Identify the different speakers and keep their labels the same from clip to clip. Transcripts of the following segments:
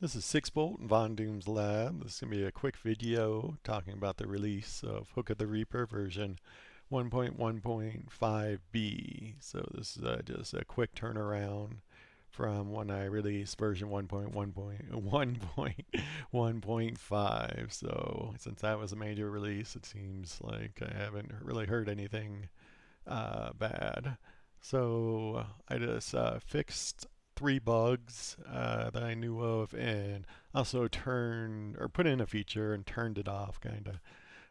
Speaker 1: This is 6-Bolt in Von Doom's lab. This is going to be a quick video talking about the release of Hook of the Reaper version 1.1.5b. So this is just a quick turnaround from when I released version 1.1.1.5. So since that was a major release, it seems like I haven't really heard anything bad. So I just fixed 3 bugs that I knew of, and also turned or put in a feature and turned it off, kind of,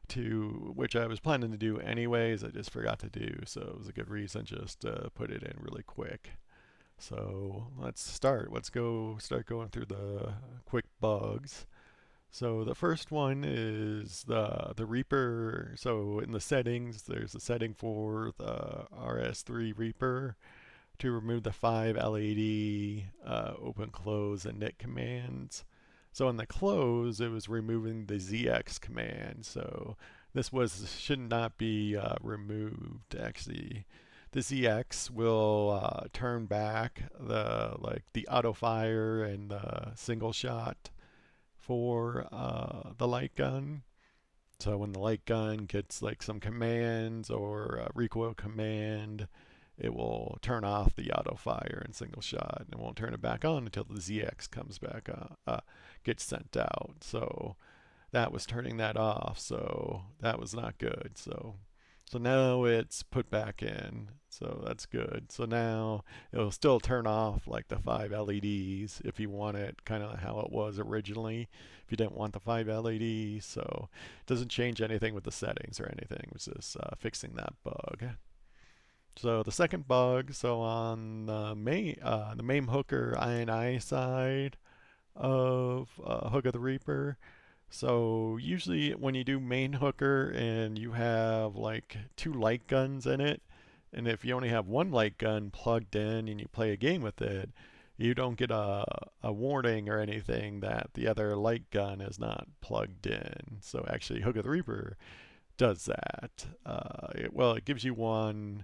Speaker 1: to which I was planning to do anyways. I just forgot to do, so it was a good reason just to put it in really quick. So let's start. Let's go start going through the quick bugs. So the first one is the Reaper. So in the settings, there's a setting for the RS3 Reaper to remove the 5 LAD open, close, and knit commands. So in the close, it was removing the ZX command. So this should not be removed. Actually, the ZX will turn back the auto fire and the single shot for the light gun. So when the light gun gets like some commands or a recoil command, it will turn off the auto fire and single shot, and it won't turn it back on until the ZX comes back gets sent out. So that was turning that off, so that was not good. So now it's put back in, so that's good. So now it'll still turn off like the 5 LEDs if you want it kind of how it was originally, if you didn't want the 5 LEDs. So it doesn't change anything with the settings or anything. It was just fixing that bug. So the second bug, so on the main hooker INI side of Hook of the Reaper, so usually when you do main hooker and you have like 2 light guns in it, and if you only have 1 light gun plugged in and you play a game with it, you don't get a warning or anything that the other light gun is not plugged in. So actually Hook of the Reaper does that. It gives you one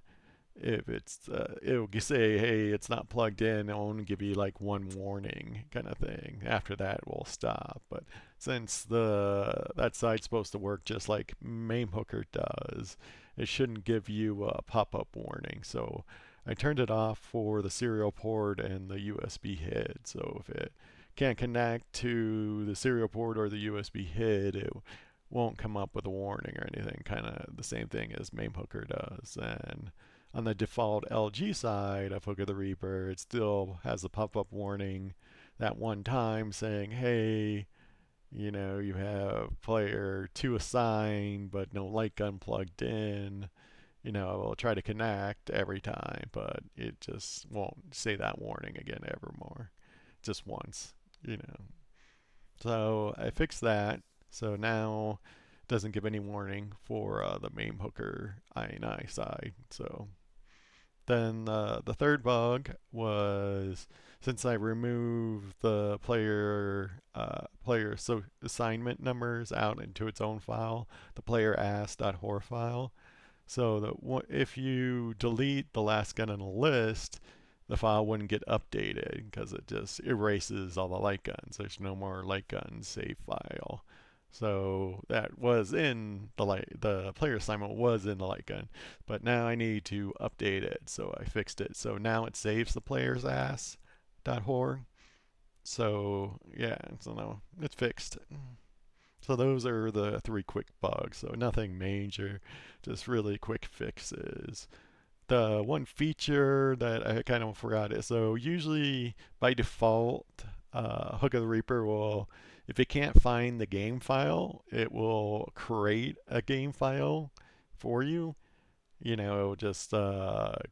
Speaker 1: if it'll say, hey, it's not plugged in. It'll only give you like 1 warning kind of thing. After that, it will stop. But since that side's supposed to work just like main hooker does, it shouldn't give you a pop-up warning. So I turned it off for the serial port and the USB head. So if it can't connect to the serial port or the USB head, it won't come up with a warning or anything. Kind of the same thing as main hooker does. And on the default LG side of Hook of the Reaper, it still has a pop-up warning that one time saying, hey, you have player 2 assigned, but no light gun plugged in. It'll try to connect every time, but it just won't say that warning again evermore. Just once, you know. So I fixed that. So now it doesn't give any warning for the main hooker INI side. So then the third bug was, since I removed the player assignment numbers out into its own file, the player ass.hor file. So that if you delete the last gun in the list, the file wouldn't get updated because it just erases all the light guns. There's no more light gun save file. So that was in the player assignment was in the light gun, but now I need to update it. So I fixed it. So now it saves the player's ass.hor. So yeah, so now it's fixed. So those are the 3 quick bugs. So nothing major, just really quick fixes. The one feature that I kind of forgot is, so usually by default, Hook of the Reaper will, if it can't find the game file, it will create a game file for you. It'll just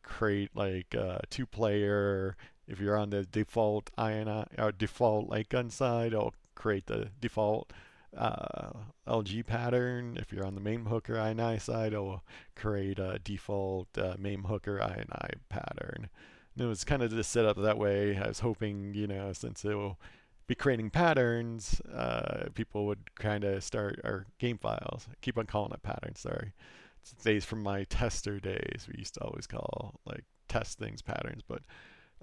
Speaker 1: create like a 2-player. If you're on the default INI or default light gun side, it'll create the default uh, LG pattern. If you're on the main hooker INI side, it'll create a default main hooker INI pattern. And it was kind of just set up that way. I was hoping, since it will be creating patterns, people would kind of start, or game files. I keep on calling it patterns, sorry. It's days from my tester days. We used to always call like test things patterns, but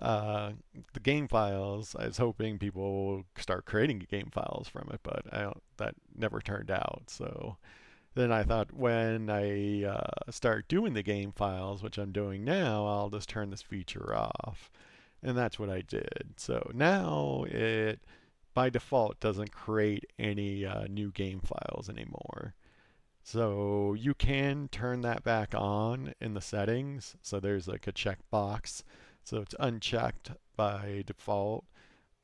Speaker 1: uh, the game files, I was hoping people would start creating game files from it, but that never turned out. So then I thought when I start doing the game files, which I'm doing now, I'll just turn this feature off. And that's what I did. So now it, by default, doesn't create any new game files anymore. So you can turn that back on in the settings. So there's like a checkbox. So it's unchecked by default.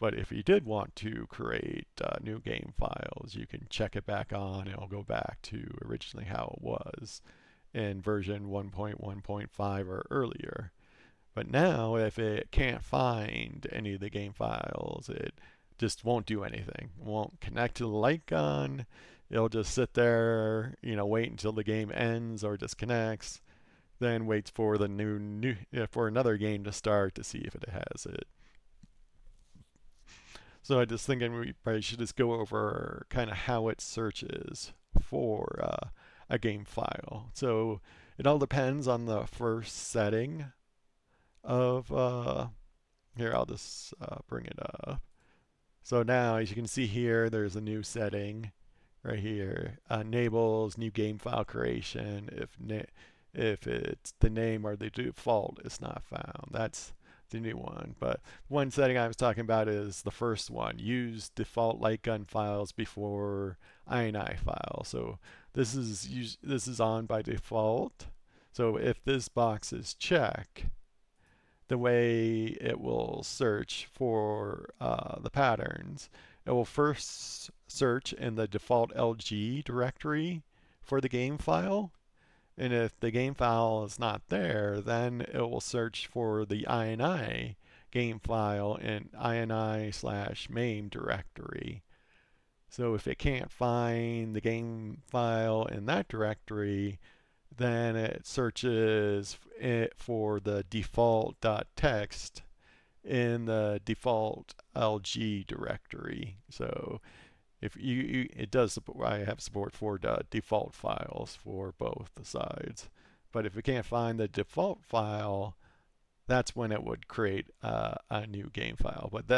Speaker 1: But if you did want to create new game files, you can check it back on and it'll go back to originally how it was in version 1.1.5 or earlier. But now, if it can't find any of the game files, it just won't do anything. It won't connect to the light gun. It'll just sit there, wait until the game ends or disconnects, then waits for the for another game to start to see if it has it. So I just thinking we probably should just go over kind of how it searches for a game file. So it all depends on the first setting of here. I'll just bring it up. So now, as you can see here, there's a new setting right here. Enables new game file creation if it's the name or the default is not found. That's the new one. But one setting I was talking about is the first one. Use default light gun files before INI files. So this is on by default. So if this box is checked, the way it will search for the patterns, it will first search in the default LG directory for the game file. And if the game file is not there, then it will search for the INI game file in INI/MAME directory. So if it can't find the game file in that directory, then it searches it for the default.txt in the default LG directory. So if it does support, I have support for default files for both the sides. But if it can't find the default file, that's when it would create a new game file. But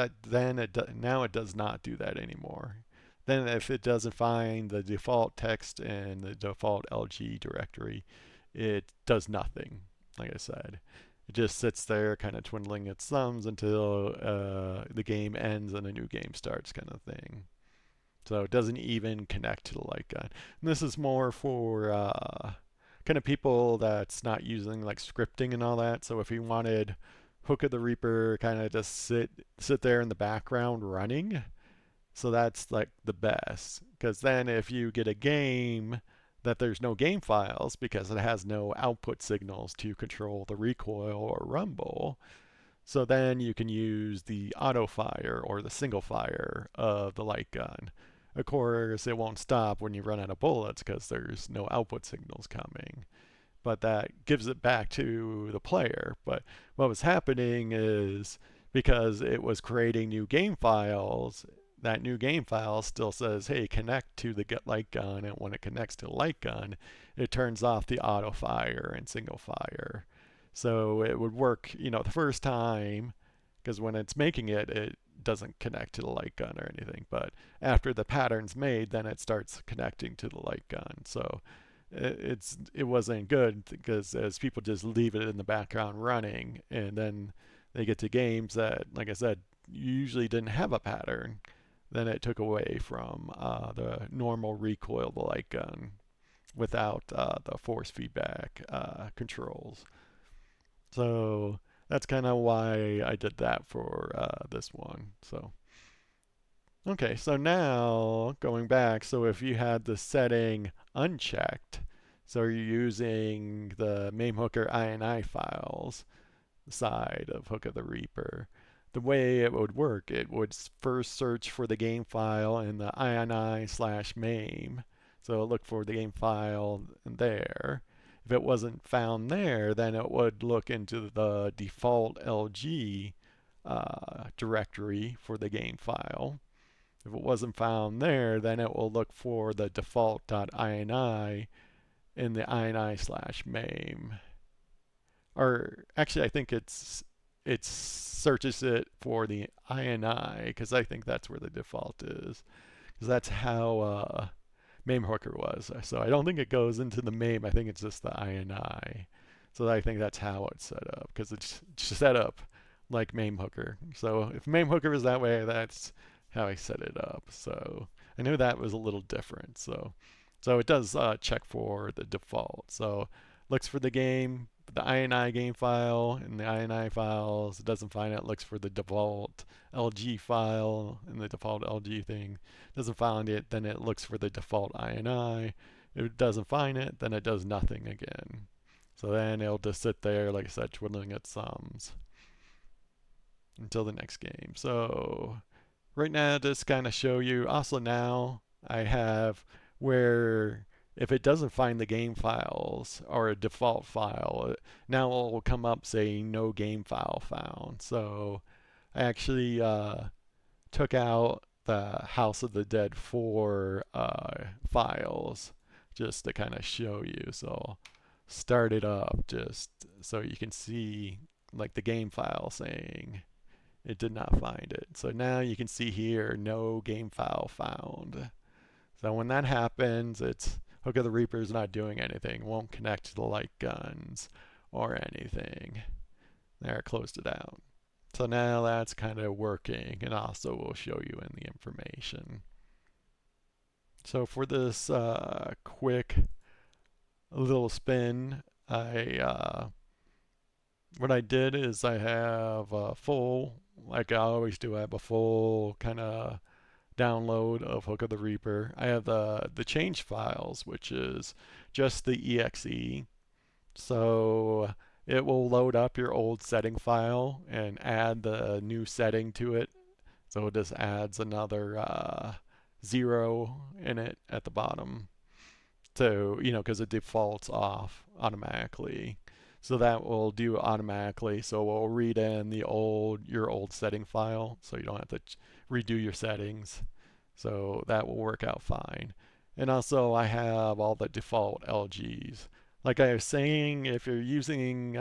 Speaker 1: now it does not do that anymore. Then if it doesn't find the default text in the default LG directory, it does nothing. Like I said, it just sits there kind of twiddling its thumbs until the game ends and a new game starts, kind of thing. So it doesn't even connect to the light gun. And this is more for kind of people that's not using like scripting and all that. So if you wanted Hook of the Reaper kind of just sit there in the background running, so that's like the best. Because then if you get a game that there's no game files because it has no output signals to control the recoil or rumble, so then you can use the auto fire or the single fire of the light gun. Of course, it won't stop when you run out of bullets because there's no output signals coming. But that gives it back to the player. But what was happening is because it was creating new game files, that new game file still says, hey, connect to the light gun. And when it connects to the light gun, it turns off the auto fire and single fire. So it would work, the first time, because when it's making it, it doesn't connect to the light gun or anything. But after the pattern's made, then it starts connecting to the light gun. So it wasn't good because as people just leave it in the background running, and then they get to games that, like I said, usually didn't have a pattern, then it took away from the normal recoil of the light gun without the force feedback controls. So that's kind of why I did that for this one. So okay, so now going back, so if you had the setting unchecked, so you're using the MameHooker INI files side of Hook of the Reaper, the way it would work, it would first search for the game file in the INI/MAME. So look for the game file there. If it wasn't found there, then it would look into the default LG directory for the game file. If it wasn't found there, then it will look for the default.ini in the INI/MAME. Or actually, I think it searches it for the INI because I think that's where the default is. Because that's how MAME hooker was. So I don't think it goes into the MAME. I think it's just the INI. So I think that's how it's set up because it's set up like MAME hooker. So if MAME hooker is that way, that's how I set it up. So I knew that was a little different. So it does check for the default. So looks for the INI game file in the INI files. It doesn't find it. Looks for the default LG file in the default LG thing. Doesn't find it. Then it looks for the default INI. If it doesn't find it, then it does nothing again. So then it'll just sit there, like I said, twiddling its thumbs until the next game. So right now, just kind of show you. Also now I have where if it doesn't find the game files or a default file, now it will come up saying no game file found. So I actually took out the House of the Dead 4 files just to kind of show you. So start it up just so you can see like the game file saying it did not find it. So now you can see here, no game file found. So when that happens, it's Hook of the Reaper is not doing anything. Won't connect to the light guns or anything. There, closed it out. So now that's kind of working, and also will show you in the information. So for this quick little spin, what I did is I have a full, like I always do, I have a full kind of download of Hook of the Reaper. I have the change files, which is just the exe. So it will load up your old setting file and add the new setting to it. So it just adds another 0 in it at the bottom. So, because it defaults off automatically. So that will do automatically. So we'll read in your old setting file, so you don't have to redo your settings. So that will work out fine. And also I have all the default LGs. Like I was saying, if you're using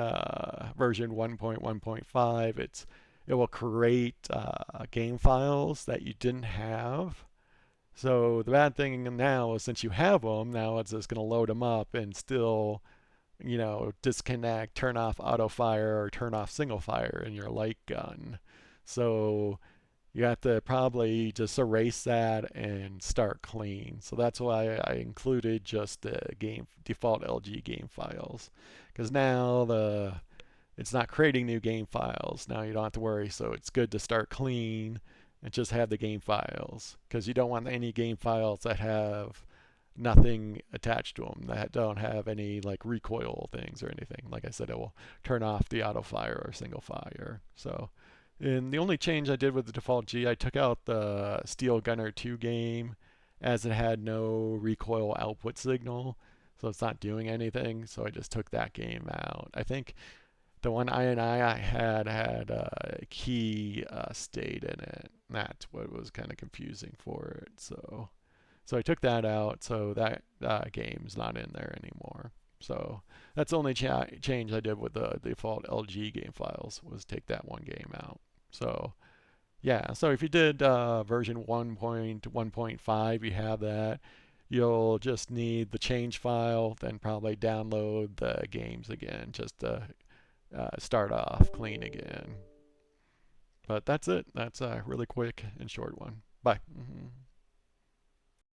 Speaker 1: version 1.1.5, it will create game files that you didn't have. So the bad thing now is since you have them, now it's just going to load them up and still, disconnect, turn off auto fire or turn off single fire in your light gun. So you have to probably just erase that and start clean. So that's why I included just the default LG game files, because now it's not creating new game files. Now you don't have to worry. So it's good to start clean and just have the game files, because you don't want any game files that have nothing attached to them, that don't have any like recoil things or anything. Like I said, it will turn off the auto fire or single fire. So, and the only change I did with the default G, I took out the Steel Gunner 2 game, as it had no recoil output signal, so it's not doing anything. So I just took that game out. I think the one INI I had a key state in it. That's what was kind of confusing for it. So I took that out, so that game's not in there anymore. So that's the only change I did with the default LG game files, was take that one game out. So yeah, so if you did version 1.1.5, you have that. You'll just need the change file, then probably download the games again just to start off clean again. But that's it. That's a really quick and short one. Bye.